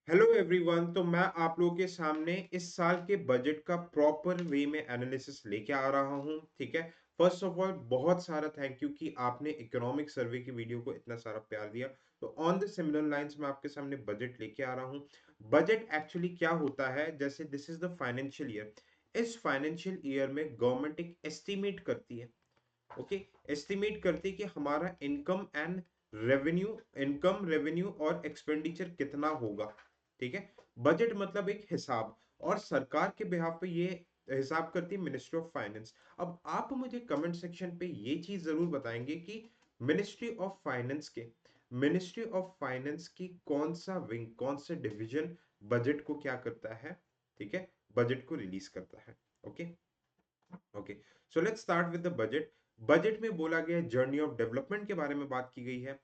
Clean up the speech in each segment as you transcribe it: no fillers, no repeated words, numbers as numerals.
Hello everyone. तो मैं आप लोगों के सामने इस साल के बजट का प्रॉपर वे में एनालिसिस लेके आ रहा हूं। ठीक है। फर्स्ट ऑफ ऑल बहुत सारा थैंक यू कि आपने इकोनॉमिक सर्वे की वीडियो को इतना सारा प्यार दिया। तो ऑन द सिमिलर लाइंस मैं आपके सामने बजट लेके आ रहा हूं। बजट एक्चुअली क्या होता है, जैसे this is the financial year. इस फाइनेंशियल ईयर में गवर्नमेंट एक एस्टिमेट करती है। ओके। एस्टिमेट करते कि हमारा इनकम रेवेन्यू और एक्सपेंडिचर कितना होगा। ठीक है। बजट मतलब एक हिसाब, और सरकार के बिहाफ पे ये हिसाब करती है मिनिस्ट्री ऑफ फाइनेंस। अब आप मुझे कमेंट सेक्शन पे ये चीज जरूर बताएंगे कि मिनिस्ट्री ऑफ फाइनेंस की कौन सा विंग, कौन सा डिवीजन बजट को क्या करता है। ठीक है। बजट को रिलीज करता है। Okay. Okay. So let's start with the budget. Budget में बोला गया जर्नी ऑफ डेवलपमेंट के बारे में बात की गई है।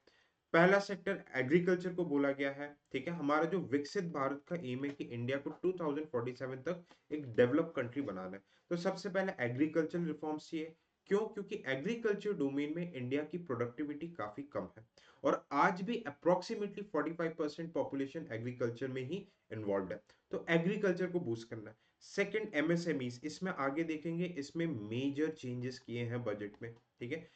पहला सेक्टर एग्रीकल्चर को बोला गया है। ठीक है। हमारा जो विकसित भारत का एम है कि इंडिया को 2047 तक एक डेवलप कंट्री बनाना है। तो सबसे पहले एग्रीकल्चर रिफॉर्म्स चाहिए। क्यों? क्योंकि एग्रीकल्चर डोमेन में इंडिया की प्रोडक्टिविटी काफी कम है, और आज भी अप्रोक्सीमेटली 45% पॉपुलेशन एग्रीकल्चर में ही इन्वॉल्व है। तो एग्रीकल्चर को बूस्ट करना है। सेकंड एमएसएमईज, इसमें आगे देखेंगे, इसमें मेजर चेंजेस किए हैं बजट में। ठीक है।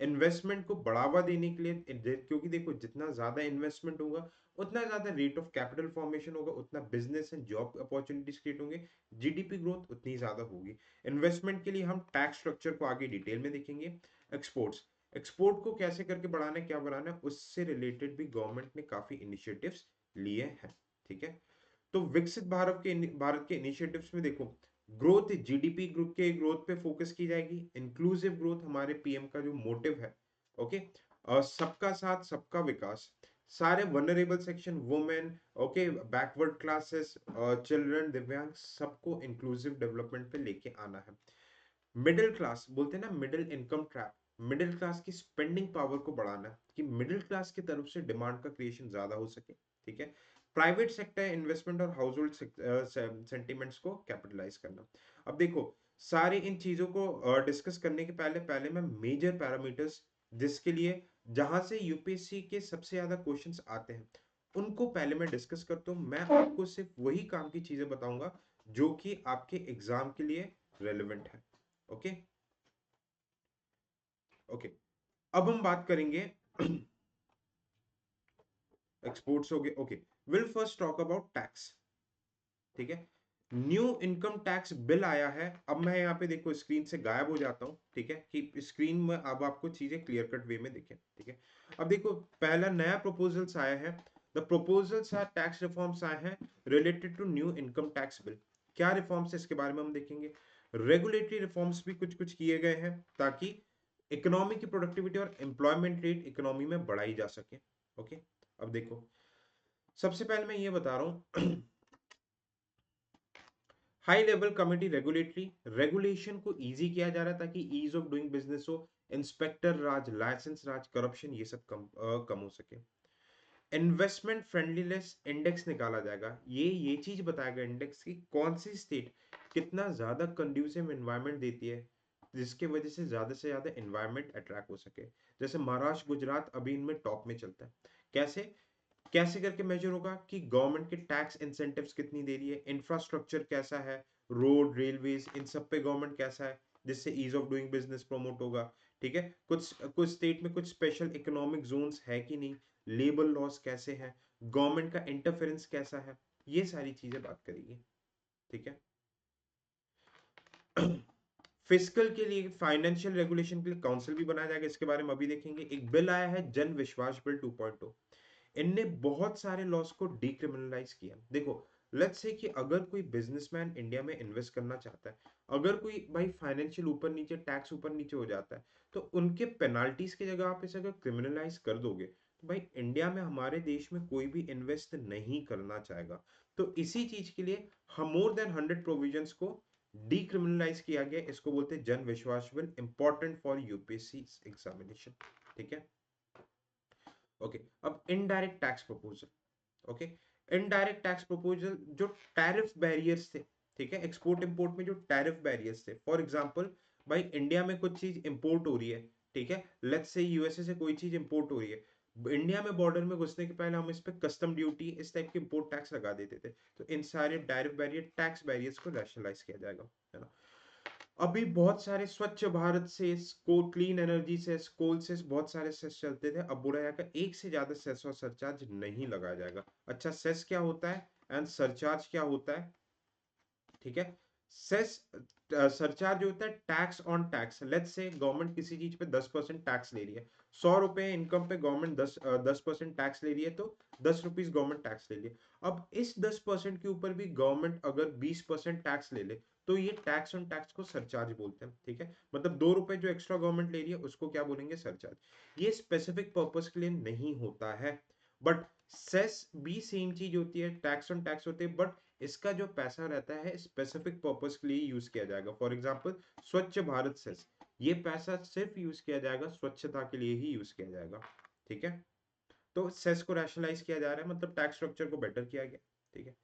इन्वेस्टमेंट को बढ़ावा देने के लिए, क्योंकि देखो जितना ज्यादा इन्वेस्टमेंट होगा उतना ज्यादा रेट ऑफ कैपिटल फॉर्मेशन होगा, उतना business and job opportunities create होंगे, जीडीपी ग्रोथ उतनी ज्यादा होगी। इन्वेस्टमेंट के लिए हम टैक्स स्ट्रक्चर को आगे डिटेल में देखेंगे। एक्सपोर्ट्स, एक्सपोर्ट को कैसे करके बढ़ाना है, क्या बढ़ाना है, उससे रिलेटेड भी गवर्नमेंट ने काफी इनिशिएटिव्स लिए हैं। ठीक है। तो विकसित भारत के इनिशिएटिव्स में देखो, ग्रोथ, जीडीपी ग्रुप के ग्रोथ पे फोकस की जाएगी। इंक्लूसिव ग्रोथ हमारे पीएम का जो मोटिव है। ओके। सबका साथ सबका विकास, सारे vulnerable section, women, okay, backward classes, children, दिव्यांग, सबको इंक्लूसिव डेवलपमेंट पे लेके आना है। मिडिल क्लास बोलते हैं ना, middle income trap, middle class की स्पेंडिंग पावर को बढ़ाना है कि मिडिल क्लास की तरफ से डिमांड का क्रिएशन ज्यादा हो सके। ठीक है। प्राइवेट सेक्टर इन्वेस्टमेंट और हाउस होल्ड सेंटिमेंट्स को कैपिटलाइज करना। अब देखो, सारे इन चीजों को डिस्कस करने के पहले पहले मैं मेजर पैरामीटर्स, जिसके लिए जहां से यूपीएससी के सबसे ज्यादा क्वेश्चंस आते हैं, उनको पहले मैं डिस्कस करता हूँ। मैं आपको सिर्फ वही काम की चीजें बताऊंगा जो कि आपके एग्जाम के लिए रेलिवेंट है। ओके। ओके। अब हम बात करेंगे एक्सपोर्ट्स हो गए। Okay. Will first talk about tax. ठीक है। न्यू इनकम टैक्स बिल आया है। अब मैं यहाँ पे देखो स्क्रीन से गायब हो जाता हूँ। ठीक है, कि स्क्रीन में अब आपको चीजें क्लियर कट वे में दिखे। ठीक है। अब देखो, पहला नया प्रपोजल्स आया है। The proposals are tax reforms आए हैं related to new income tax bill. क्या रिफॉर्म्स है इसके बारे में हम देखेंगे। रेगुलेटरी रिफॉर्म्स भी कुछ कुछ किए गए हैं ताकि इकोनॉमी की प्रोडक्टिविटी और एम्प्लॉयमेंट रेट इकोनॉमी में बढ़ाई जा सके। ओके। अब देखो, सबसे पहले मैं ये बता रहा हूँ high level committee regulatory regulation को इजी किया जा रहा है ताकि ईज ऑफ डूइंग बिजनेस हो, इंस्पेक्टर राज, लाइसेंस राज, करप्शन, ये सब कम हो सके। इन्वेस्टमेंट फ्रेंडलीनेस इंडेक्स निकाला जाएगा। ये चीज बताएगा इंडेक्स की कौन सी स्टेट कितना ज्यादा कंड्यूसिव एनवायरनमेंट देती है, जिसके वजह से ज्यादा एनवायरनमेंट अट्रैक्ट हो सके। जैसे महाराष्ट्र, गुजरात अभी इनमें टॉप में चलता है। कैसे कैसे करके मेजर होगा कि गवर्नमेंट के टैक्स इंसेंटिव्स कितनी दे रही है, इंफ्रास्ट्रक्चर कैसा है, रोड, रेलवेज, इन सब पे गवर्नमेंट कैसा है, जिससे ease of doing business promote होगा। ठीक है। कुछ कुछ स्टेट में कुछ स्पेशल इकोनॉमिक जोन्स है कि नहीं, लेबर लॉस कैसे हैं, गवर्नमेंट का इंटरफेरेंस कैसा है, ये सारी चीजें बात करेगी। ठीक है। फिजिकल के लिए फाइनेंशियल रेगुलेशन के लिए काउंसिल भी बनाया जाएगा, इसके बारे में अभी देखेंगे। एक बिल आया है जन विश्वास बिल 2.0। इनने बहुत सारे लॉस को डिक्रिमिनलाइज किया। देखो, लेट्स से कि अगर कोई बिजनेसमैन इंडिया में इन्वेस्ट करना चाहता है, अगर कोई भाई फाइनेंशियल ऊपर नीचे, टैक्स ऊपर नीचे हो जाता है, तो उनके पेनाल्टीज की जगह आप इसे अगर क्रिमिनलाइज कर दोगे, तो भाई इंडिया में, हमारे देश में कोई भी इन्वेस्ट नहीं करना चाहेगा। तो इसी चीज के लिए हम मोर देन 100 प्रोविजंस को डिक्रिमिनलाइज किया गया। इसको बोलते हैं जन विश्वास bill, important for UPSC examination. ठीक है। ओके। अब indirect tax proposal. Okay. Indirect tax proposal, जो टैरिफ बैरियर्स थे, ठीक है, एक्सपोर्ट इंपोर्ट में जो टैरिफ बैरियर्स थे, फॉर एग्जांपल, भाई इंडिया में कुछ चीज इंपोर्ट हो रही है, ठीक है, लेट्स से यूएसए से कोई चीज इंपोर्ट हो रही है, इंडिया में बॉर्डर में घुसने के पहले हम इस पे कस्टम ड्यूटी इस टाइप के इम्पोर्ट टैक्स लगा देते थे। तो इन सारे डायरेक्ट बैरियर टैक्स बैरियर्स को रैशनलाइज किया जाएगा, है ना। अभी बहुत सारे स्वच्छ भारत से, को क्लीन एनर्जी से, कोल से बहुत सारे सेस चलते थे, अब बोला जाएगा एक से ज्यादा सेस और सरचार्ज नहीं लगाया जाएगा। अच्छा, सेस क्या होता है एंड सरचार्ज क्या होता है, ठीक है। सेस सरचार्ज होता है tax on tax. Let's say government किसी चीज पे 10% टैक्स ले रही है, 100 रुपए इनकम पे गवर्नमेंट 10% टैक्स ले रही है, तो 10 रुपीज गवर्नमेंट टैक्स ले रही है। अब इस 10% के ऊपर भी गवर्नमेंट अगर 20% टैक्स ले ले, तो ये टैक्स ऑन टैक्स को सरचार्ज बोलते हैं, ठीक है। मतलब 2 रुपए जो एक्स्ट्रा गवर्नमेंट ले रही है उसको क्या बोलेंगे, सरचार्ज। ये स्पेसिफिक पर्पस के लिए नहीं होता है, बट सेस भी सेम चीज होती है, टैक्स ऑन टैक्स होते हैं, बट इसका जो पैसा रहता है स्पेसिफिक पर्पस के लिए यूज किया जाएगा। फॉर एग्जांपल स्वच्छ भारत सेस, ये पैसा सिर्फ यूज किया जाएगा स्वच्छता के लिए ही यूज किया जाएगा, ठीक है। तो सेस को रैशनलाइज किया जा रहा है, मतलब टैक्स स्ट्रक्चर को बेटर किया गया, ठीक है।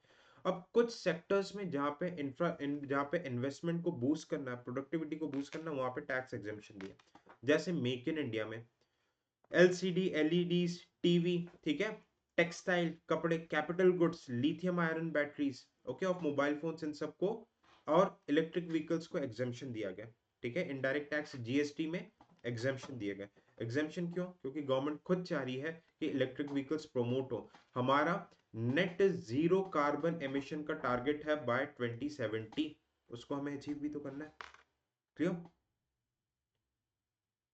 अब कुछ सेक्टर्स में जहाँ पे इन्वेस्टमेंट को बूस्ट करना है, प्रोडक्टिविटी को बूस्ट करना है, वहां पे टैक्स एग्जेम्पशन दिया, जैसे मेक इन इंडिया में एलसीडी, एलईडीज, टीवी, ठीक है, टेक्सटाइल, कपड़े, capital goods, lithium iron batteries, okay, of mobile phones, इन सबको, और इलेक्ट्रिक व्हीकल्स को एग्जेम्पशन दिया गया, ठीक है। इनडायरेक्ट टैक्स जीएसटी में एग्जेम्पशन दिए गए। एग्जेम्पशन क्यों? क्योंकि गवर्नमेंट खुद चाह रही है कि इलेक्ट्रिक व्हीकल्स प्रमोट हो। हमारा नेट जीरो कार्बन एमिशन का टारगेट है बाय 2070, उसको हमें अचीव भी तो करना है, clear,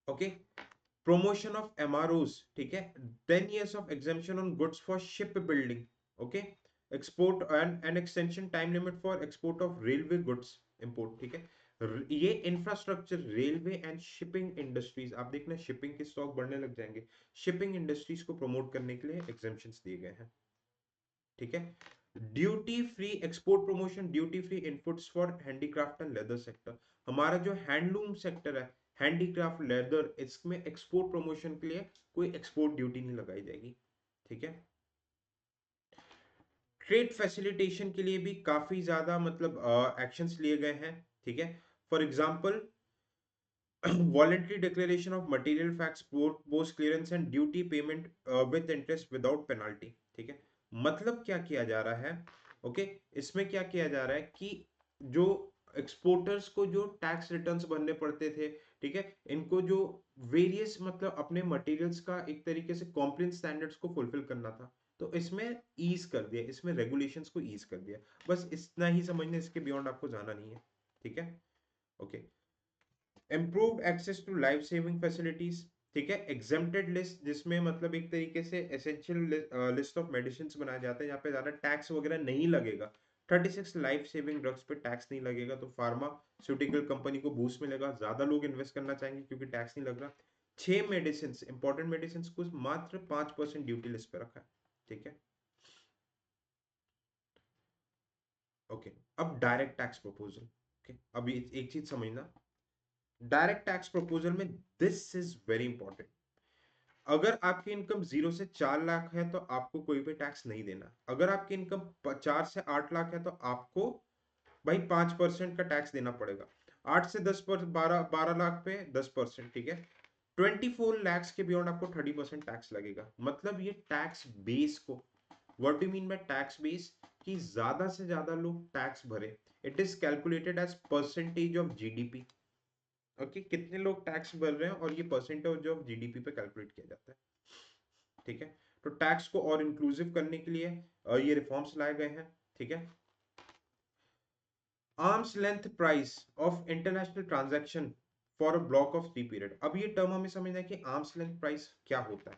okay. promotion of MROs, ठीक है, 10 years of exemption on goods for shipbuilding, okay, export and an extension time limit for export of railway goods import, ठीक है। ये infrastructure, railway and shipping industries, आप देखना शिपिंग के stock बढ़ने लग जाएंगे, शिपिंग इंडस्ट्रीज को प्रमोट करने के लिए एग्जेम्पशंस दिए गए हैं, ठीक है। Duty free export promotion, duty free inputs for handicraft and leather sector, हमारा जो हैंडलूम सेक्टर है, हैंडीक्राफ्ट, लेदर, इसमें एक्सपोर्ट प्रमोशन के लिए कोई एक्सपोर्ट ड्यूटी नहीं लगाई जाएगी, ठीक है। ट्रेड फैसिलिटेशन के लिए भी काफी ज्यादा मतलब एक्शंस लिए गए हैं, ठीक है। For example voluntary declaration of material facts post clearance and duty payment with interest without penalty, ठीक है। मतलब क्या किया जा रहा है, ओके, इसमें क्या किया जा रहा है कि जो एक्सपोर्टर्स को जो टैक्स रिटर्न्स भरने पड़ते थे, ठीक है, इनको जो वेरियस मतलब अपने मटेरियल्स का एक तरीके से कॉम्प्लायंस स्टैंडर्ड्स को फुलफिल करना था, तो इसमें ईज कर दिया, इसमें रेगुलेशंस को ईज कर दिया। बस इतना ही समझने, इसके बियॉन्ड आपको जाना नहीं है, ठीक है, okay. Improved access to life saving facilities, ठीक है। एग्जेम्प्टेड लिस्ट, जिसमें मतलब एक तरीके से एसेंशियल लिस्ट ऑफ मेडिसिन बनाया जाता है, यहाँ पे ज्यादा टैक्स वगैरह नहीं लगेगा। 36 लाइफ सेविंग ड्रग्स पे टैक्स नहीं लगेगा, तो फार्मास्यूटिकल कंपनी को बूस्ट मिलेगा, ज्यादा लोग इन्वेस्ट करना चाहेंगे क्योंकि टैक्स नहीं लग रहा। 6 मेडिसिन, इंपॉर्टेंट मेडिसिन को मात्र 5% ड्यूटी लिस्ट पे रखा है, ठीक है, ओके। अब डायरेक्ट टैक्स प्रपोजल, ओके, अब एक चीज समझना, डायरेक्ट टैक्स प्रपोजल में दिस इज वेरी इंपॉर्टेंट। अगर आपकी इनकम 0 से 4 लाख है तो आपको कोई भी टैक्स नहीं देना। अगर आपकी इनकम 4 से 8 लाख है तो आपको भाई 5% का टैक्स देना पड़ेगा। 8 से 10 पर 12 लाख पे 10%, ठीक है। 24 लैक्स के बियॉन्ड आपको 30% टैक्स लगेगा। मतलब ये टैक्स बेस को, what do mean by tax base, कि ज्यादा से ज्यादा लोग टैक्स भरे। It is calculated as percentage of GDP, okay, कितने लोग टैक्स भर रहे हैं और ये परसेंटेज ऑफ जीडीपी पे कैलकुलेट किया जाता है, ठीक है। तो टैक्स को और इंक्लूसिव करने के लिए ये रिफॉर्म्स लाए गए हैं, ठीक है। Arms length price of international transaction for a block of 3 period. अब ये टर्म हमें समझना है कि आर्म्स लेंथ प्राइस क्या होता है।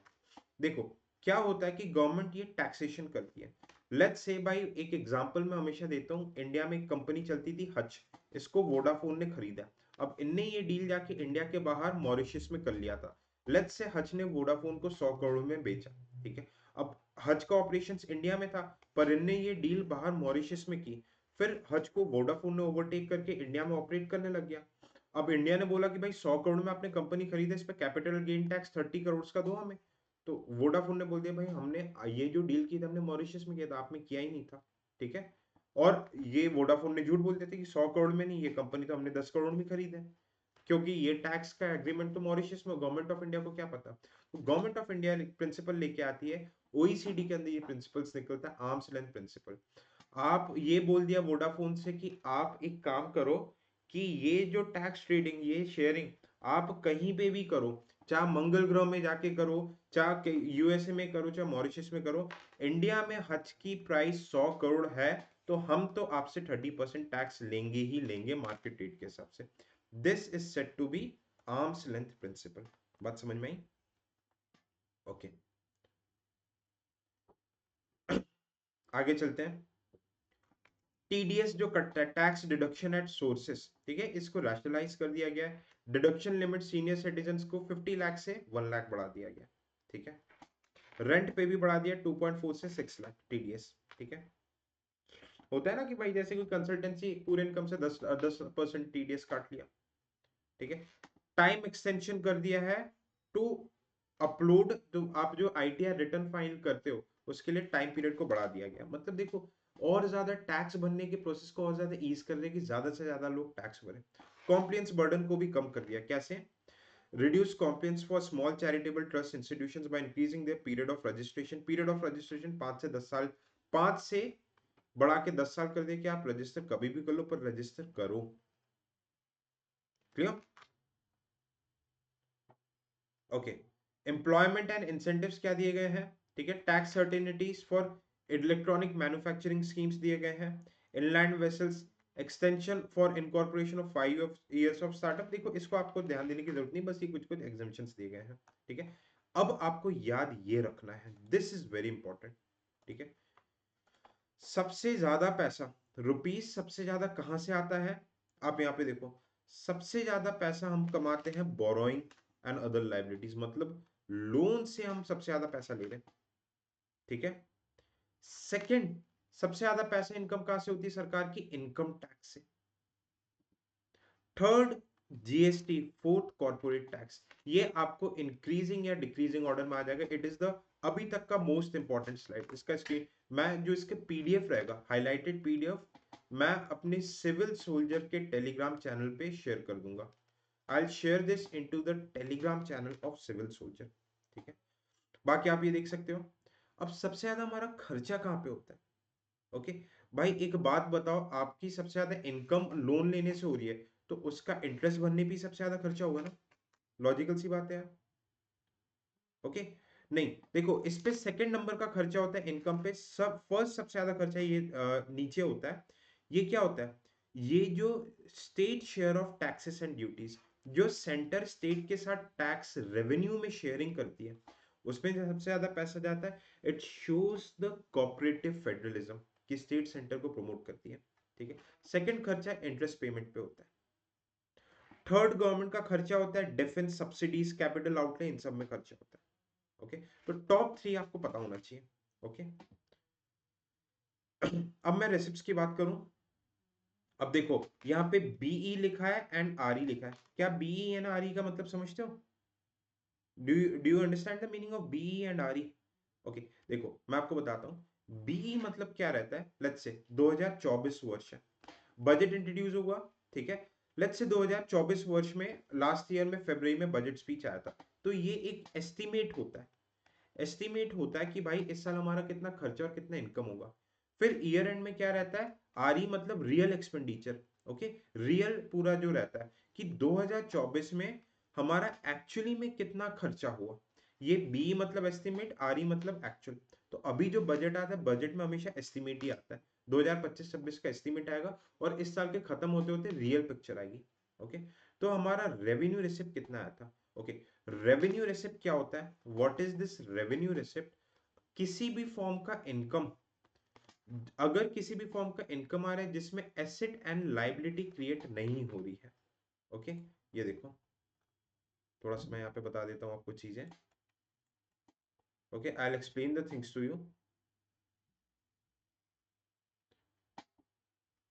देखो क्या होता है कि गवर्नमेंट ये टैक्सेशन करती है। लेट्स से भाई, एक एग्जांपल मैं हमेशा देता हूँ, इंडिया में एक कंपनी चलती थी हच, इसको वोडाफोन ने खरीदा। अब इनने ये डील जाके इंडिया के बाहर मॉरिशस में कर लिया था। लेट्स से हच ने वोडाफोन को 100 करोड़ में बेचा, ठीक है। अब हज का ऑपरेशंस इंडिया में था, पर इनने ये डील बाहर मॉरिशस में की। फिर हज को वोडाफोन ने ओवरटेक करके इंडिया में ऑपरेट करने लग गया। अब इंडिया ने बोला कि भाई 100 करोड़ में आपने कंपनी खरीदा, इस पे कैपिटल गेन टैक्स 30 करोड़ का दो हमें। तो वोडाफोन ने बोल दिया भाई हमने ये जो डील की थी हमने मॉरिशस में किया था, आपने किया ही नहीं था, ठीक है। और ये वोडाफोन ने झूठ बोलते थे कि 100 करोड़ में नहीं, ये कंपनी तो हमने 10 करोड़ में खरीदा है, क्योंकि ये टैक्स का एग्रीमेंट तो मॉरिशस में, गवर्नमेंट ऑफ इंडिया को क्या पता। तो गवर्नमेंट ऑफ इंडिया प्रिंसिपल लेके आती है, ओईसीडी के अंदर ये प्रिंसिपल्स निकलता है, आर्म्स लेंथ प्रिंसिपल। आप ये बोल दिया वोडाफोन से कि आप एक काम करो कि ये जो टैक्स ट्रेडिंग, ये शेयरिंग आप कहीं पे भी करो, चाहे मंगल ग्रह में जाके करो, चाहे यूएसए में करो, चाहे मॉरिशस में करो, इंडिया में हज की प्राइस 100 करोड़ है, तो हम तो आपसे 30% टैक्स लेंगे ही लेंगे मार्केट रेट के हिसाब से। This is set to be arm's length principle. बात समझ में आई? ओके, आगे चलते हैं। टीडीएस जो कटता है, टैक्स डिडक्शन एट सोर्सेस, ठीक है, इसको रैशनलाइज कर दिया गया है। डिडक्शन लिमिट सीनियर सिटीजन को 50 लाख से 1 लाख बढ़ा दिया गया, ठीक है। रेंट पे भी बढ़ा दिया 2.4 से 6 लाख टीडीएस, ठीक है। होता है ना कि भाई जैसे कोई कंसल्टेंसी पूरे इनकम से 10% टीडीएस काट लिया, ठीक है। टाइम एक्सटेंशन कर दिया है टू अपलोड, तो आप जो आईटीआर रिटर्न फाइल करते हो उसके लिए टाइम पीरियड को बढ़ा दिया गया। मतलब देखो, और ज्यादा टैक्स भरने के प्रोसेस को और ज्यादा ईज कर रहे कि ज्यादा से ज्यादा लोग टैक्स भरे। कॉम्प्लियंस बर्डन को भी कम कर दिया, कैसे? Reduce compliance for small charitable trust institutions by increasing there period of registration. Period of registration 5 से 10 साल, 5 से बढ़ा के 10 साल कर दिया कि आप रजिस्टर कभी भी कर लो, पर रजिस्टर करो। Clear? Okay, employment and incentives क्या दिए गए हैं, ठीक है। Tax certainties for electronic manufacturing schemes दिए गए हैं। Inland vessels extension for incorporation of 5 years of startup. देखो, इसको आपको ध्यान देने की जरूरत नहीं, बस ये कुछ कुछ एग्जाम्पशंस दिए गए हैं, ठीक है। अब आपको याद ये रखना है, दिस इज वेरी इंपॉर्टेंट, ठीक है। सबसे ज्यादा पैसा, रुपीस सबसे ज्यादा कहां से आता है? आप यहां पे देखो, सबसे ज्यादा पैसा हम कमाते हैं बोरोइंग एंड अदर लाइबिलिटीज, मतलब लोन से हम सबसे ज्यादा पैसा ले रहे हैं, ठीक है। सेकंड, सबसे ज्यादा पैसा इनकम कहां से होती है सरकार की? इनकम टैक्स से। Third, GST. Fourth, corporate tax. ये आपको इंक्रीजिंग या डिक्रीजिंग ऑर्डर में आ जाएगा। इट इज द अभी तक का मोस्ट इंपॉर्टेंट स्लाइड। इसका स्क्रीन, मैं जो इसके पीडीएफ रहेगा, हाईलाइटेड पीडीएफ, मैं अपने सिविल सोल्जर के टेलीग्राम चैनल पे शेयर कर दूंगा। I will share this into the Telegram channel of Civil Soldier, ठीक है। बाकी आप ये देख सकते हो। अब सबसे ज्यादा हमारा खर्चा कहाँ पे होता है? ओके, भाई एक बात बताओ, आपकी सबसे ज्यादा इनकम लोन लेने से हो रही है, तो उसका इंटरेस्ट भरने पे सबसे ज्यादा खर्चा होगा ना। लॉजिकल सी बात है यार। ओके, नहीं देखो, इस पे सेकंड नंबर का खर्चा होता है इनकम पे, सब फर्स्ट सबसे ज्यादा खर्चा ये नीचे होता है। ये क्या होता है? ये जो state share of taxes and duties, जो सेंटर स्टेट के साथ टैक्स रेवेन्यू में शेयरिंग करती है, उसमें जो सबसे ज्यादा पैसा जाता है। It shows the cooperative federalism कि स्टेट सेंटर को प्रमोट करती है, ठीक है। सेकंड खर्चा इंटरेस्ट पेमेंट पे होता है। थर्ड, गवर्नमेंट का खर्चा होता है डिफेंस सब्सिडीज, कैपिटल आउटले, इन सब में खर्चा होता है। ओके, तो टॉप 3 आपको पता होना चाहिए। ओके, अब मैं रेसिप्ट्स की बात करूं। अब देखो, यहाँ पे बीई लिखा है एंड आरई लिखा है। क्या बीई एंड आरई का मतलब समझते हो? Do you understand the meaning of BE and RE? Okay, देखो मैं आपको बताता हूँ। बीई मतलब क्या रहता है, लेट्स से 2024 वर्ष है, बजट इंट्रोड्यूस हुआ, ठीक है। लेट्स से 2024 वर्ष में लास्ट ईयर में फरवरी में बजट स्पीच आया था, तो ये एक एस्टिमेट होता है। एस्टिमेट होता है कि भाई इस साल हमारा कितना खर्चा और कितना इनकम होगा। फिर ईयर एंड में क्या रहता है? आरई मतलब रियल एक्सपेंडिचर। ओके, रियल पूरा जो रहता है कि 2024 में हमारा एक्चुअली में कितना खर्चा हुआ। ये बी मतलब एस्टिमेट, आरई मतलब एक्चुअल। तो अभी जो बजट आता है, बजट में हमेशा एस्टिमेट ही आता है। 2025-26 का एस्टिमेट आएगा और इस साल के खत्म होते होते रियल पिक्चर आएगी। ओके, तो हमारा रेवेन्यू रिसिप्ट कितना आया था? ओके, रेवेन्यू रिसिप्ट क्या होता है? What is this revenue receipt? किसी भी फॉर्म का इनकम, अगर किसी भी फॉर्म का इनकम आ रहा है जिसमें एसेट एंड लाइबिलिटी क्रिएट नहीं हो रही है। ओके, ये देखो, थोड़ा सा मैं यहाँ पे बता देता हूँ आपको चीजें। Okay, I will explain the things to you.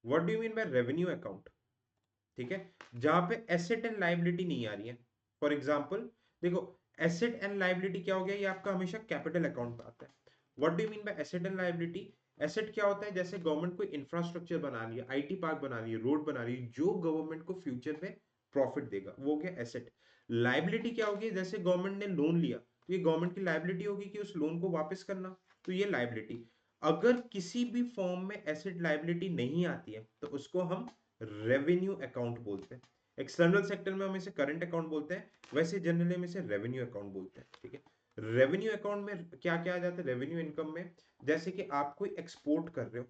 What do you mean by revenue account? ठीक है, जहां पे एसेट एंड लाइबिलिटी नहीं आ रही है। फॉर एग्जांपल, देखो, एसेट एंड लाइबिलिटी क्या हो गया, ये आपका हमेशा कैपिटल अकाउंट पे आता है। What do you mean bye asset and liability? Asset क्या होता है? जैसे गवर्नमेंट कोई इंफ्रास्ट्रक्चर बना लिया, आईटी पार्क बना रही है, रोड बना रही है, जो गवर्नमेंट को फ्यूचर में प्रॉफिट देगा, वो हो गया एसेट। लाइबिलिटी क्या होगी? जैसे गवर्नमेंट ने लोन लिया, तो ये गवर्नमेंट की लाइबिलिटी होगी कि उस लोन को वापस करना, तो ये लाइबिलिटी। अगर किसी भी फॉर्म में एसेट लाइबिलिटी नहीं आती है तो उसको हम रेवेन्यू अकाउंट बोलते हैं। एक्सटर्नल सेक्टर में हम इसे करंट अकाउंट बोलते हैं, वैसे जनरली हम इसे रेवेन्यू अकाउंट बोलते हैं, ठीक है। रेवेन्यू अकाउंट में क्या क्या आ जाता है रेवेन्यू इनकम में, जैसे कि आप कोई एक्सपोर्ट कर रहे हो,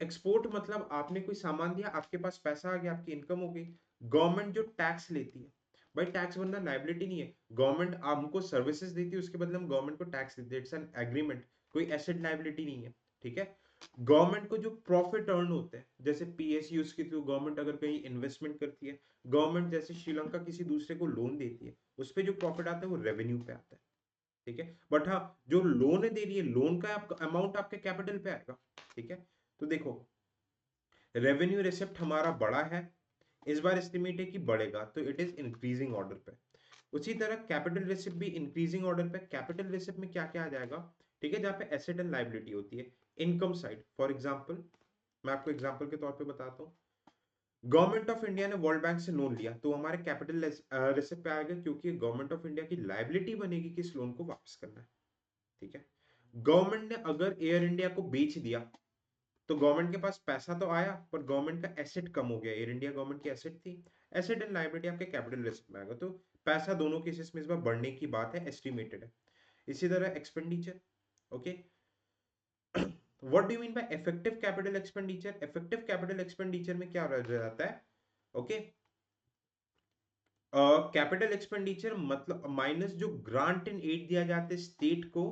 एक्सपोर्ट मतलब आपने कोई सामान दिया, आपके पास पैसा आ गया, आपकी इनकम हो गई। गवर्नमेंट जो टैक्स लेती है, भाई टैक्स बनना लाइबिलिटी नहीं है, गवर्नमेंट हमको सर्विसेज देती है, उसके बदले हम गवर्नमेंट को टैक्स देते हैं, इट्स एन एग्रीमेंट, कोई एसेट लाइबिलिटी नहीं है, ठीक है। गवर्नमेंट को जो प्रॉफिट अर्न होते हैं, जैसे पीएसयूज के थ्रू गवर्नमेंट अगर कहीं इन्वेस्टमेंट करती है, गवर्नमेंट जैसे श्रीलंका किसी दूसरे को लोन देती है, उस पर जो प्रॉफिट आता है वो रेवेन्यू पे आता है, ठीक है। बट हाँ, जो लोन दे रही है, लोन का अमाउंट आपके कैपिटल पे आएगा, ठीक है। तो देखो, रेवेन्यू रिसिप्ट हमारा बड़ा है, इस बार एस्टिमेट है कि बढ़ेगा, तो इट इज इंक्रीजिंग ऑर्डर पे। उसी तरह कैपिटल रिसिप्ट भी इंक्रीजिंग ऑर्डर पे। कैपिटल रिसिप्ट में क्या क्या आ जाएगा, ठीक है, जहां पे एसेट एंड लाइबिलिटी होती है। इनकम साइड, फॉर एग्जांपल मैं आपको एग्जांपल के तौर पे बताता हूँ, गवर्नमेंट ऑफ इंडिया ने वर्ल्ड बैंक से लोन लिया, तो हमारे कैपिटल रिसिप्ट पे आएगा, क्योंकि गवर्नमेंट ऑफ इंडिया की लाइबिलिटी बनेगी कि इस लोन को वापस करना है, ठीक है। गवर्नमेंट ने अगर एयर इंडिया को बेच दिया, तो गवर्नमेंट के पास पैसा तो आया, पर गवर्नमेंट का एसेट कम हो गया, एयर इंडिया गवर्नमेंट की एसेट थी। एसेट एंड लायबिलिटी आपके कैपिटल रिस्क में आएगा, तो पैसा दोनों केसेस में इस बार बढ़ने की बात है, एस्टिमेटेड है। इसी तरह expenditure, okay. What do you mean bye effective capital expenditure? Effective capital expenditure में क्या रह जाता है, ओके, कैपिटल एक्सपेंडिचर मतलब माइनस जो ग्रांट इन एड दिया जाता है स्टेट को,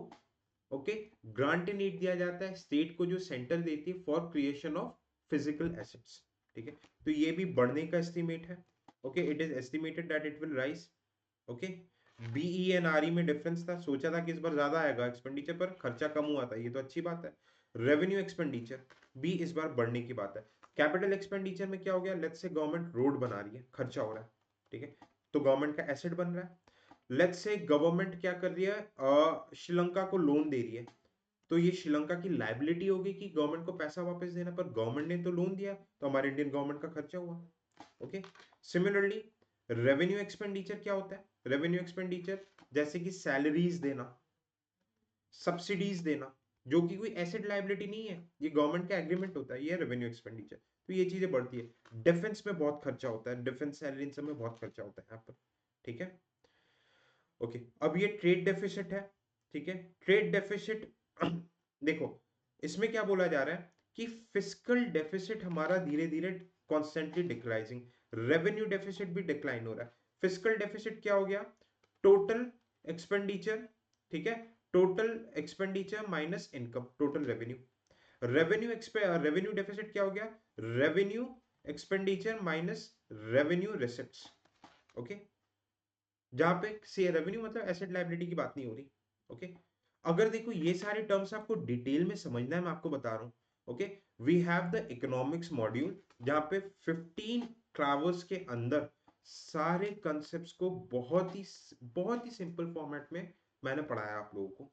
ओके, ग्रांट इन एड दिया जाता है स्टेट को जो सेंटर देती है for creation of physical assets, ठीक है। तो ये भी बढ़ने का एस्टिमेट है, okay, it is estimated that it will rise, okay. BE and RE में डिफरेंस था, सोचा था कि इस बार ज्यादा आएगा एक्सपेंडिचर, पर खर्चा कम हुआ था, ये तो अच्छी बात है। रेवेन्यू एक्सपेंडिचर भी इस बार बढ़ने की बात है। कैपिटल एक्सपेंडिचर में क्या हो गया, लेट्स से गवर्नमेंट रोड बना रही है, खर्चा हो रहा है, ठीक है, तो गवर्नमेंट का एसेट बन रहा है। लेट्स से गवर्नमेंट क्या कर रही है, श्रीलंका को लोन दे रही है, तो ये श्रीलंका की लाइबिलिटी होगी कि गवर्नमेंट को पैसा वापस देना, पर गवर्नमेंट ने तो लोन दिया, तो हमारे इंडियन गवर्नमेंट का खर्चा हुआ, ओके। सिमिलरली रेवेन्यू एक्सपेंडिचर क्या होता है, रेवेन्यू एक्सपेंडिचर जैसे कि सैलरीज देना, सब्सिडीज देना, जो कि कोई एसेट लाइबिलिटी नहीं है, ये गवर्नमेंट का एग्रीमेंट होता है, ये रेवेन्यू एक्सपेंडिचर, तो ये चीजें बढ़ती है। डिफेंस में बहुत खर्चा होता है, डिफेंस सैलरी सब में बहुत खर्चा होता है यहाँ पर, ठीक है, ओके। अब ये ट्रेड डेफिसिट है, ठीक है। ट्रेड डेफिसिट देखो, इसमें क्या बोला जा रहा है कि फिस्कल डेफिसिट हमारा धीरे धीरे कॉन्स्टेंटली डिक्लाइजिंग, रेवेन्यू डेफिसिट भी डिक्लाइन हो रहा है। फिस्कल डेफिसिट क्या हो गया, टोटल एक्सपेंडिचर, ठीक है, total expenditure minus income, total revenue. Revenue deficit क्या हो गया, revenue expenditure minus revenue receipts, okay. जहां पे से रेवेन्यू मतलब एसेट लायबिलिटी की बात नहीं हो रही, ओके। अगर देखो ये सारे टर्म्स आपको डिटेल में समझना है, मैं आपको बता रहा हूं, okay. We have the economics module, जहां पे 15 ट्रैवर्स के अंदर सारे कंसेप्ट्स को बहुत ही सिंपल फॉर्मेट में मैंने पढ़ाया आप लोगों को,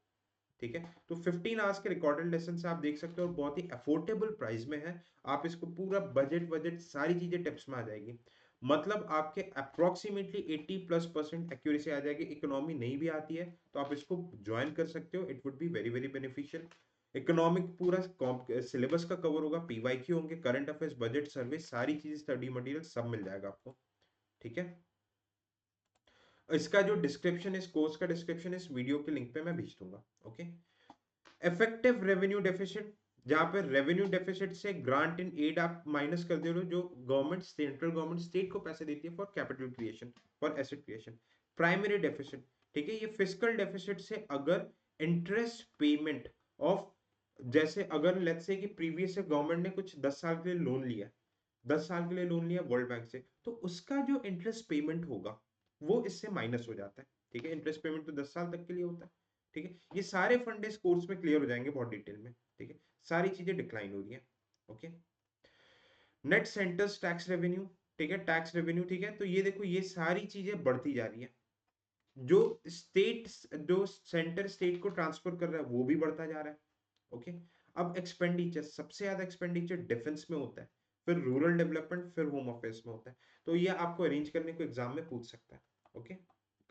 ठीक है। तो 15 आवर्स के रिकॉर्डेड लेसन से आप देख सकते हो, बहुत ही अफोर्डेबल प्राइस में है। आप इसको पूरा बजट बजट सारी चीजें टिप्स में आ जाएगी, मतलब आपके अप्रोक्सीमेटली 80+% एक्यूरेसी आ जाएगी। इकोनॉमी नहीं भी आती है तो आप इसको ज्वाइन कर सकते हो, it would be very very beneficial. Economic पूरा सिलेबस का कवर होगा, पीवाईक्यू होंगे, करंट अफेयर्स, बजट, सर्वे, सारी चीज, स्टडी मटेरियल सब मिल जाएगा आपको, ठीक है। इसका जो डिस्क्रिप्शन, इस कोर्स का डिस्क्रिप्शन इस वीडियो के लिंक पे मैं भेज दूंगा, ओके। इफेक्टिव रेवेन्यू डेफिसिट, जहां पे रेवेन्यू डेफिसिट से ग्रांट इन एड आप माइनस कर दे रहे हो, जो गवर्नमेंट, सेंट्रल गवर्नमेंट स्टेट को पैसे देती है for capital creation, for asset creation. Primary deficit, ठीक है, ये फिजिकल डेफिसिट से अगर इंटरेस्ट पेमेंट ऑफ, जैसे अगर लेट्स से कि प्रीवियस गवर्नमेंट ने कुछ 10 साल के लिए लोन लिया, 10 साल के लिए लोन लिया वर्ल्ड बैंक से, तो उसका जो इंटरेस्ट पेमेंट होगा वो इससे माइनस हो जाता है, ठीक है। इंटरेस्ट पेमेंट तो 10 साल तक के लिए होता है, ठीक है। ये सारे फंड इस कोर्स में क्लियर हो जाएंगे बहुत डिटेल में, ठीक है। सारी चीजें डिक्लाइन हो रही है, okay. Net centres tax revenue, ठीक है, टैक्स रेवेन्यू, ठीक है। तो ये देखो, ये सारी चीजें बढ़ती जा रही है, जो स्टेट, जो सेंटर स्टेट को ट्रांसफर कर रहा है वो भी बढ़ता जा रहा है, ओके। अब एक्सपेंडिचर, सबसे ज्यादा एक्सपेंडिचर डिफेंस में होता है, फिर रूरल डेवलपमेंट, फिर होम अफेयर्स में होता है। तो ये आपको अरेंज करने को एग्जाम में पूछ सकता है, ओके।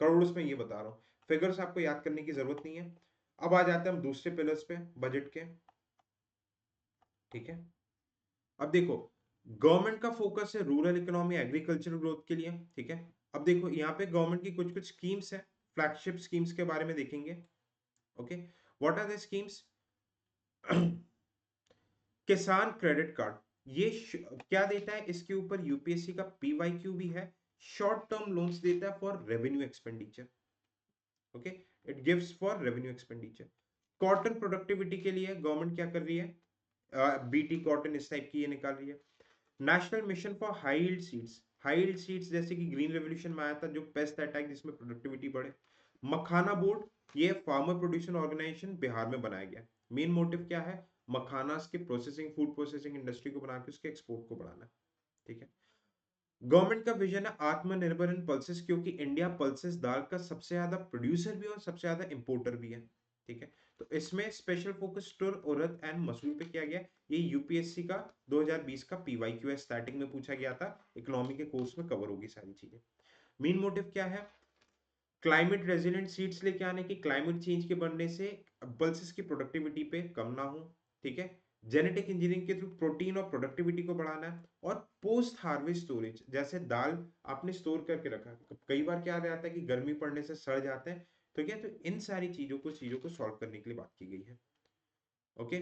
करोड़ में ये बता रहा हूँ। फिगर्स आपको याद करने की जरूरत नहीं है। अब आ जाते हैं हम दूसरे पिलर्स पे बजट के, ठीक है। अब देखो, गवर्नमेंट का फोकस है रूरल इकोनॉमी एग्रीकल्चरल ग्रोथ के लिए, ठीक है। अब देखो यहाँ पे गवर्नमेंट की कुछ कुछ स्कीम्स है, फ्लैगशिप स्कीम्स के बारे में देखेंगे। Okay, what are the schemes? Kisan Credit Card, ये क्या देता है, इसके ऊपर यूपीएससी का पीवाईक्यू भी है। शॉर्ट टर्म लोन्स देता है for revenue expenditure. Okay, it gives for revenue expenditure. Cotton productivity के लिए गवर्नमेंट क्या कर रही है, बीटी कॉटन इस टाइप की ये निकाल रही है। National mission for high yield seeds, high yield seeds जैसे कि ग्रीन रेवोल्यूशन में आया था जो पेस्ट अटैक जिसमें प्रोडक्टिविटी बढ़े। मखाना बोर्ड, ये फार्मर प्रोड्यूसर ऑर्गेनाइजेशन बिहार में बनाया गया। मेन मोटिव क्या है, मखाना के प्रोसेसिंग, फूड प्रोसेसिंग इंडस्ट्री को बना के उसके एक्सपोर्ट को बढ़ाना, ठीक है। गवर्नमेंट का विजन है आत्मनिर्भर इन पल्सेस, क्योंकि इंडिया पल्सेस दाल का सबसे ज्यादा प्रोड्यूसर भी है और सबसे ज्यादा इंपोर्टर भी है, ठीक है। तो इसमें स्पेशल फोकस तुर, उड़द एंड मसूर पे किया गया। ये यूपीएससी का 2020 का पीवाईक्यू है, स्टार्टिंग में पूछा गया था, इकोनॉमी के कोर्स में कवर होगी सारी चीजें। मेन मोटिव क्या है, क्लाइमेट रेजिलेंट सीड्स लेके आने की, क्लाइमेट चेंज के बढ़ने से पल्सेस की प्रोडक्टिविटी पे कम ना हो, ठीक है। जेनेटिक इंजीनियरिंग के थ्रू प्रोटीन और प्रोडक्टिविटी को बढ़ाना है। और पोस्ट हार्वेस्ट स्टोरेज, जैसे दाल आपने स्टोर करके रखा, कई बार क्या रहता है कि गर्मी पड़ने से सड़ जाते हैं, तो क्या, तो इन सारी चीजों को सॉल्व करने के लिए बात की गई है। ओके,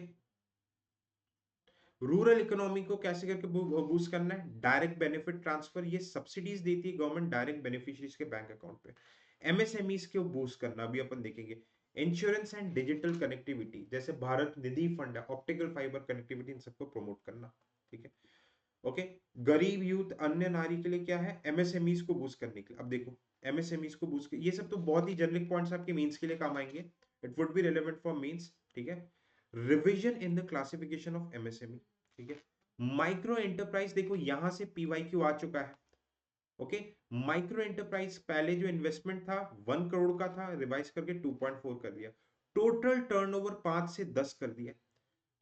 रूरल इकोनॉमी को कैसे करके बूस्ट करना है, डायरेक्ट बेनिफिट ट्रांसफर, ये सब्सिडीज देती है गवर्नमेंट डायरेक्ट बेनिफिशियरीज के बैंक अकाउंट पे। एमएसएमईज को बूस्ट करना अभी अपन देखेंगे। इंश्योरेंस एंड डिजिटल कनेक्टिविटी, जैसे भारत निधि फंड है, ऑप्टिकल फाइबर कनेक्टिविटी, इन सबको प्रमोट करना, ठीक है। ओके, गरीब यूथ अन्य नारी के लिए क्या है, एमएसएमईज को बूस्ट करने के लिए। अब देखो, एमएसएमईज को बूस्ट, ये सब तो बहुत ही जनरल पॉइंट्स आपके मेंस के लिए काम आएंगे, it would be relevant for mains, ठीक है। Revision in the classification of MSME, ठीक है। माइक्रो एंटरप्राइज, देखो यहां से पीवाईक्यू आ चुका है। ओके, माइक्रो एंटरप्राइज पहले जो इन्वेस्टमेंट था 1 करोड़ का था, रिवाइज करके 2.4 कर दिया। टोटल टर्नओवर 5 से 10 कर दिया,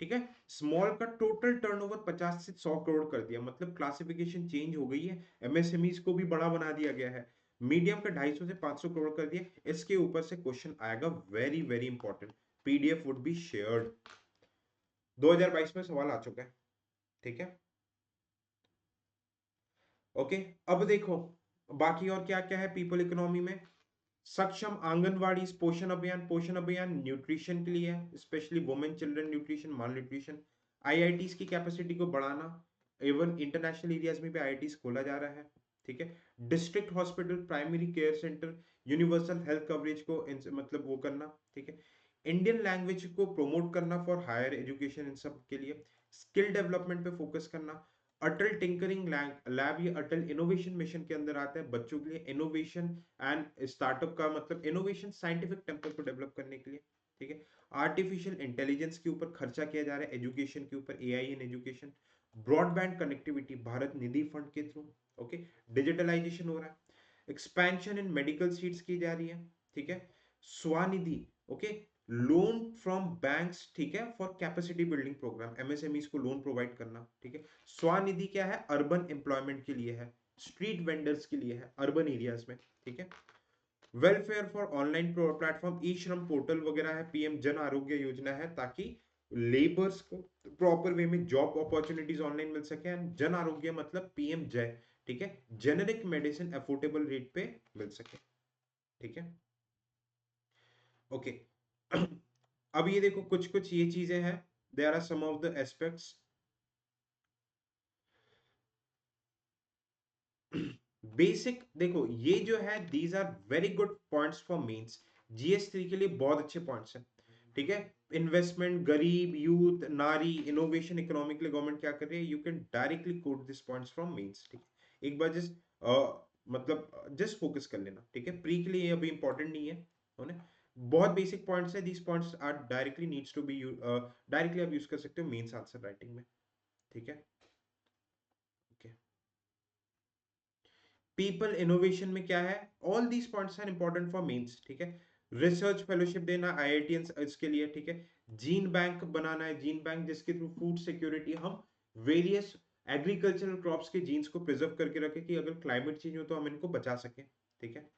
ठीक है। स्मॉल का टोटल टर्नओवर 50 से 100 करोड़ कर दिया, मतलब क्लासिफिकेशन चेंज हो गई है, एमएसएमईज को भी बड़ा बना दिया गया है। मीडियम का 250 से 500 करोड़ कर दिया। इसके ऊपर से क्वेश्चन आएगा, very very important, PDF would be shared, 2022 में सवाल आ चुका है, ठीक है। ओके, अब देखो बाकी और क्या क्या है पीपल इकोनॉमी में। सक्षम आंगनवाड़ी, पोषण अभियान, पोषण अभियान न्यूट्रिशन के लिए है, स्पेशली वुमेन चिल्ड्रन न्यूट्रिशन, माल न्यूट्रिशन। आईआईटीज की कैपेसिटी को बढ़ाना, इवन इंटरनेशनल एरियाज में भी आईआईटीज खोला जा रहा है, ठीक है। District hospital, primary care centre, universal health coverage को मतलब वो करना, ठीक है। इंडियन लैंग्वेज को प्रमोट करना फॉर हायर एजुकेशन, इन सब के लिए स्किल डेवलपमेंट पे फोकस करना। अटल टिंकरिंग लैब, ये अटल इनोवेशन मिशन के अंदर आता है, बच्चों के लिए इनोवेशन एंड स्टार्टअप का मतलब इनोवेशन साइंटिफिक टेम्पर को डेवलप करने के लिए, ठीक है। आर्टिफिशियल इंटेलिजेंस के ऊपर खर्चा किया जा रहा है, एजुकेशन के ऊपर, AI in education. Broadband connectivity Bharat Nidhi fund के थ्रू, ओके। डिजिटलाइजेशन हो रहा है, एक्सपेंशन इन मेडिकल सीट्स की जा रही है, ठीक है। Svanidhi, okay, loan from banks, ठीक है, for capacity building programme, MSMEs को लोन प्रोवाइड करना, ठीक है। स्वानिधि क्या है, अर्बन एम्प्लॉयमेंट के लिए है, स्ट्रीट वेंडर्स के लिए है अर्बन एरियाज में, ठीक है। वेलफेयर फॉर ऑनलाइन प्लेटफॉर्म, ई श्रम पोर्टल वगैरह है, पीएम जन आरोग्य योजना है, ताकि लेबर्स को प्रॉपर वे में जॉब अपॉर्चुनिटीज ऑनलाइन मिल सके। एंड जन आरोग्य मतलब पीएम जय, ठीक है, जेनेरिक मेडिसिन अफोर्डेबल रेट पे मिल सके, ठीक है। ओके, अब ये देखो कुछ कुछ ये चीजें हैं, there are some of the aspects. Basic देखो ये जो है, these are very good points for mains, जीएस3 के लिए बहुत अच्छे पॉइंट्स हैं, ठीक है। इन्वेस्टमेंट, गरीब यूथ, नारी, इनोवेशन, इकोनॉमी के लिए गवर्नमेंट क्या कर रही है, you can directly quote this points from mains, ठीक है। एक बार जस्ट मतलब जस्ट फोकस कर लेना, ठीक है, प्री के लिए ये अभी इंपॉर्टेंट नहीं है, होने बहुत बेसिक पॉइंट्स है, these points are directly needs to be directly आप यूज कर सकते हो मेंस आंसर राइटिंग में, ठीक है। ओके, पीपल इनोवेशन में क्या है, all these points are important for mains, ठीक है। रिसर्च फेलोशिप देना आईआईटीएंस इसके लिए, ठीक है। जीन बैंक बनाना है, जीन बैंक जिसके थ्रू फूड सिक्योरिटी, हम वेरियस एग्रीकल्चरल क्रॉप्स के जीन्स को प्रिजर्व करके रखें कि अगर क्लाइमेट चेंज हो तो हम इनको बचा सकें, ठीक है।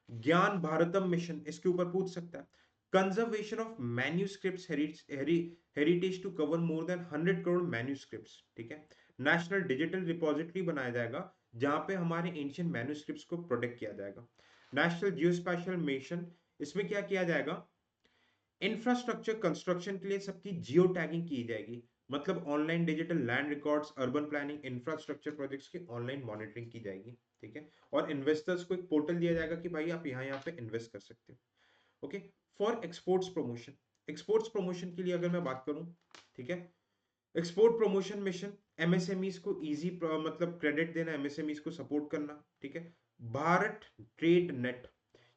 ज्ञान भारतम मिशन इसके ऊपर पूछ सकता है। Conservation of manuscripts heritage to cover more than 100 crore manuscripts, ठीक है। नेशनल डिजिटल रिपोजिटरी बनाया जाएगा जहां पे हमारे एंशियंट मैन्यूस्क्रिप्ट्स को प्रोटेक्ट किया जाएगा। नेशनल जियोस्पेशियल मिशन, इसमें क्या किया जाएगा, इंफ्रास्ट्रक्चर कंस्ट्रक्शन के लिए सबकी जियो टैगिंग की जाएगी, मतलब online digital land records, urban planning, infrastructure projects की ऑनलाइन मॉनिटरिंग की जाएगी, ठीक है। और इन्वेस्टर्स को एक पोर्टल दिया जाएगा कि भाई आप यहाँ यहाँ पे इन्वेस्ट कर सकते हो, okay. For exports promotion, exports promotion के लिए अगर मैं बात करूं, ठीक है, एक्सपोर्ट प्रमोशन मिशन, एमएसएमईज को इजी मतलब क्रेडिट देना, एमएसएमईज को सपोर्ट करना, ठीक है। भारत ट्रेड नेट,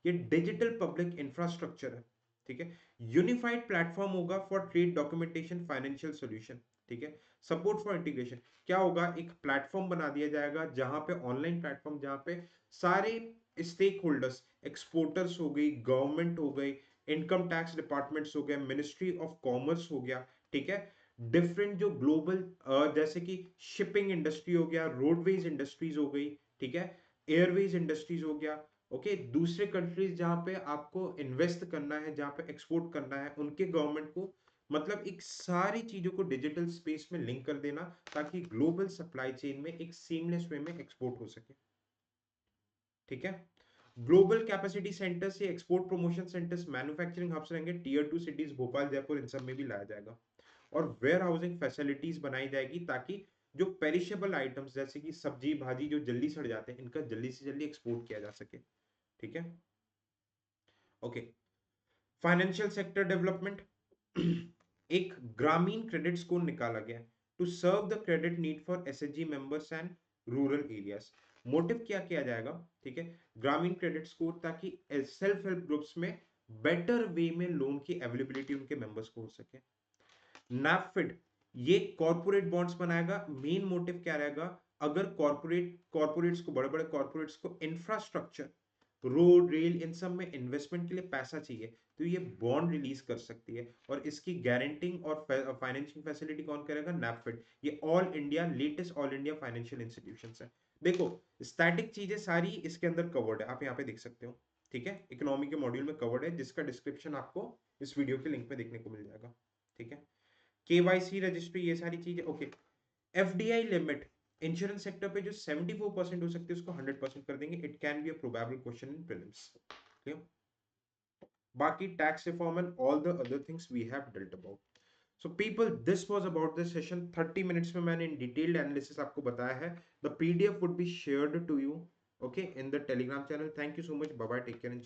ये डिजिटल पब्लिक इंफ्रास्ट्रक्चर है, ठीक है। यूनिफाइड प्लेटफॉर्म होगा for trade documentation, financial solution, ठीक है। सपोर्ट फॉर इंटीग्रेशन, क्या होगा, एक प्लेटफॉर्म बना दिया जाएगा जहां पे ऑनलाइन प्लेटफॉर्म, जहां पे सारे स्टेक होल्डर्स, एक्सपोर्टर्स हो गई, गवर्नमेंट हो गई, इनकम टैक्स डिपार्टमेंट्स हो गए, मिनिस्ट्री ऑफ कॉमर्स हो गया, ठीक है, डिफरेंट जो ग्लोबल जैसे कि शिपिंग इंडस्ट्री हो गया, रोडवेज इंडस्ट्रीज हो गई, ठीक है, एयरवेज इंडस्ट्रीज हो गया, ओके। दूसरे कंट्रीज जहां पे आपको इन्वेस्ट करना है, जहां पे एक्सपोर्ट करना है, उनके गवर्नमेंट को, मतलब एक सारी चीजों को डिजिटल स्पेस में लिंक कर देना ताकि ग्लोबल सप्लाई चेन में एक सीमलेस वे में एक्सपोर्ट हो सके, ठीक है। ग्लोबल कैपेसिटी सेंटर्स से export promotion centres, manufacturing hubs रहेंगे, टीयर 2 सिटीज भोपाल, जयपुर, इन सब में भी लाया जाएगा। और वेयर हाउसिंग फैसिलिटीज बनाई जाएगी ताकि जो पेरिशेबल आइटम्स जैसे कि सब्जी भाजी जो जल्दी सड़ जाते हैं, इनका जल्दी से जल्दी एक्सपोर्ट किया जा सके, ठीक है, ओके। फाइनेंशियल सेक्टर डेवलपमेंट, एक ग्रामीण क्रेडिट स्कोर निकाला गया to serve the credit need for SHG members and rural areas. Motive क्या किया जाएगा, ठीक है, ग्रामीण क्रेडिट स्कोर, ताकि सेल्फ हेल्प ग्रुप्स में बेटर वे में लोन की अवेलेबिलिटी उनके मेंबर्स को हो सके। नैफिड, ये कॉर्पोरेट बॉन्ड्स बनाएगा, मेन मोटिव क्या रहेगा, अगर कॉर्पोरेट्स को, बड़े बड़े कॉर्पोरेट्स को इंफ्रास्ट्रक्चर, रोड रेल, इन सब में इन्वेस्टमेंट के लिए पैसा चाहिए तो ये बॉन्ड रिलीज कर सकती है, और इसकी गारंटिंग और फाइनेंशिंग फैसिलिटी कौन करेगा, नैफिड। ये all India, latest all India financial institution है। देखो, स्टैटिक चीजें सारी इसके अंदर कवर्ड है, आप यहाँ पे देख सकते हो, ठीक है, इकोनॉमी के मॉड्यूल में कवर्ड है, जिसका डिस्क्रिप्शन आपको इस वीडियो के लिंक पे देखने को मिल जाएगा, ठीक है। केवाईसी रजिस्ट्री, ये सारी चीजें, okay. FDI limit, insurance sector पे जो 74% हो सकती है उसको 100% कर देंगे, it can be a probable question in prelims, clear. बाकी tax reform and all the other things we have dealt about. So people, this was about this session. 30 minutes में मैंने इन डिटेल्ड एनालिसिस आपको बताया है। The PDF would be shared to you, okay, in the Telegram channel. Thank you so much, bye bye, take care and